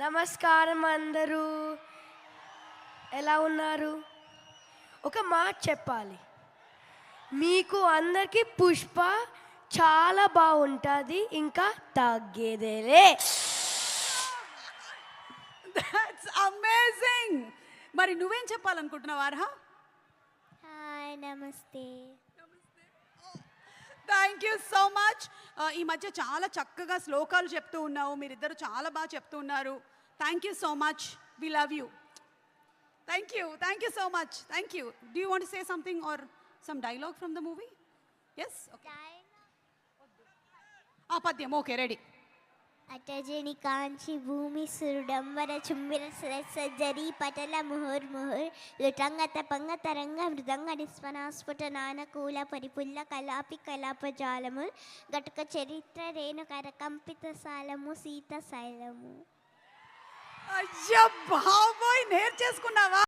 నమస్కారం అందరూ. ఎలా ఉన్నారు? ఒక మాట చెప్పాలి. మీకు అందరికీ పుష్ప చాలా బాగుంటుంది, ఇంకా తగ్గేదేలే. That's amazing. మరి నువ్వేం చెప్పాలనుకుంటున్నావు ఆర్హా? హాయ్ నమస్తే. Thank you so much. ఈ మధ్య చాలా చక్కగా శ్లోకాలు చెప్తూ ఉన్నావు, మీరిద్దరు చాలా బాగా చెప్తూ ఉన్నారు. Thank you so much, we love you. Thank you so much. Thank you. Do you want say something or some dialogue from the movie? Yes, okay. పద్యం, ఓకే, రెడీ. అటజని కాంచి భూమి సురుడంబర చుంబిర సజ్జరి పటల ముహుర్ ముహుర్ లుటంగత పంగ తరంగ మృదంగ నిస్వనాస్ఫుట నానకూల పరిపుల్ల కలాపి కలాపజాలము గటుక చరిత్ర రేణు కరకంపిత సాలము సీత శైలము. అయ్యా బాబోయ్, నేర్చేసుకున్నావా?